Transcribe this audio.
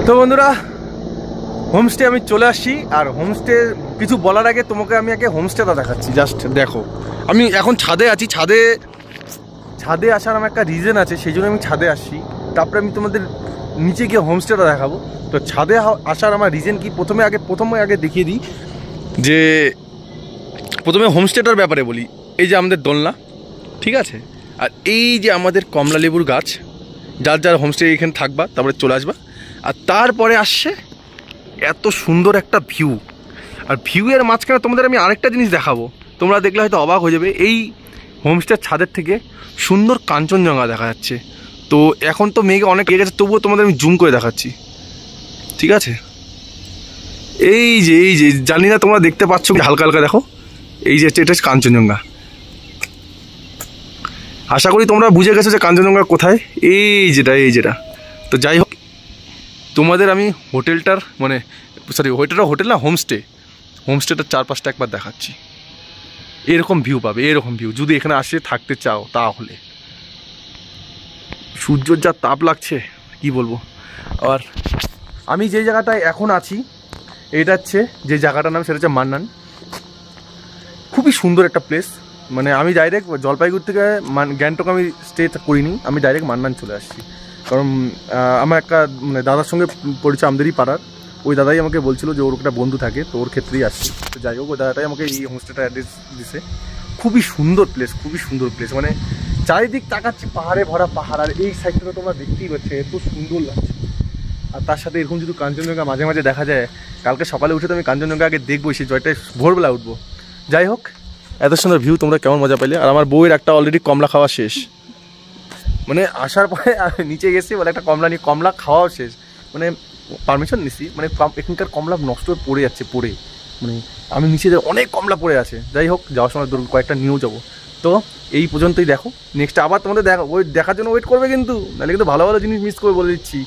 তো বন্ধুরা, হোমস্টে আমি চলে আসছি। আর হোমস্টে কিছু বলার আগে তোমাকে আমি আগে হোমস্টেটা দেখাচ্ছি। জাস্ট দেখো, আমি এখন ছাদে আছি। ছাদে আসার আমার একটা রিজন আছে, সেই জন্য আমি ছাদে আসছি। তারপরে আমি তোমাদের নিচে গিয়ে হোমস্টেটা দেখাবো। তো ছাদে আসার আমার রিজন কি, প্রথমে আগে দেখিয়ে দিই যে প্রথমে হোমস্টেটার ব্যাপারে বলি। এই যে আমাদের দোলনা, ঠিক আছে, আর এই যে আমাদের কমলা লেবুর গাছ। যার হোমস্টে এখানে থাকবা, তারপরে চলে আসবা। আর তারপরে আসছে এত সুন্দর একটা ভিউ। আর ভিউয়ের মাঝখানে তোমাদের আমি আরেকটা জিনিস দেখাবো, তোমরা দেখলে হয়তো অবাক হয়ে যাবে। এই হোমস্টের ছাদের থেকে সুন্দর কাঞ্চনজঙ্ঘা দেখা যাচ্ছে। তো এখন তো মেঘে অনেক লেগে গেছে, তবুও তোমাদের আমি জুম করে দেখাচ্ছি, ঠিক আছে। এই যে জানি না তোমরা দেখতে পাচ্ছ, হালকা হালকা দেখো। এই যে এটা হচ্ছে কাঞ্চনজঙ্ঘা। আশা করি তোমরা বুঝে গেছো যে কাঞ্চনজঙ্ঘা কোথায়। এই যেটা। তো যাই হোক, তোমাদের আমি হোটেলটার হোটেল না, হোমস্টেটার চারপাশটা একবার দেখাচ্ছি। এরকম ভিউ পাবে, এরকম ভিউ যদি এখানে আসে থাকতে চাও তাহলে। সূর্যের যা তাপ লাগছে কি বলবো। আর আমি যে জায়গাটায় এখন আছি, এটা হচ্ছে যে জায়গাটার নাম, সেটা হচ্ছে মান্নান। খুবই সুন্দর একটা প্লেস। মানে আমি ডাইরেক্ট জলপাইগুড়ি থেকে গ্যাংটক আমি স্টে করিনি, আমি ডাইরেক্ট মান্নান চলে আসছি। কারণ আমার একটা দাদার সঙ্গে পরিচয়, আমাদেরই পাড়ার। ওই দাদাই আমাকে বলছিল যে ওর একটা বন্ধু থাকে, তো ওর ক্ষেত্রেই আসছি। তো যাই হোক, ওই দাদাটাই আমাকে এই হোমস্টেটা অ্যাড্রেস দিছে। খুবই সুন্দর প্লেস। মানে চারিদিক তাকাচ্ছি, পাহাড়ে ভরা পাহাড়। আর এই সাইডটা তোমরা দেখতেই পাচ্ছ, এত সুন্দর লাগছে। আর তার সাথে এরকম যদি কাঞ্চনজঙ্ঘা মাঝে মাঝে দেখা যায়, কালকে সকালে উঠে তো আমি কাঞ্চনজঙ্ঘা আগে দেখবো, সেই জয়টায় ভোরবেলা উঠবো। যাই হোক, এত সুন্দর ভিউ, তোমরা কেমন মজা পাইলে। আর আমার বউয়ের একটা অলরেডি কমলা খাওয়া শেষ। মানে আসার পরে নিচে গেছি, বলে একটা কমলা খাওয়াও শেষ। মানে পারমিশন নিছি, মানে এখানকার কমলা নষ্ট হয়ে পড়ে যাচ্ছে। মানে আমি নিচে অনেক কমলা পড়ে আছে। যাই হোক, যাওয়ার সময় কয়েকটা নিয়েও যাবো। তো এই পর্যন্তই দেখো, নেক্সট আবার তোমাদের দেখার জন্য ওয়েট করবে কিন্তু, নাহলে কিন্তু ভালো ভালো জিনিস মিস করে বলে দিচ্ছি।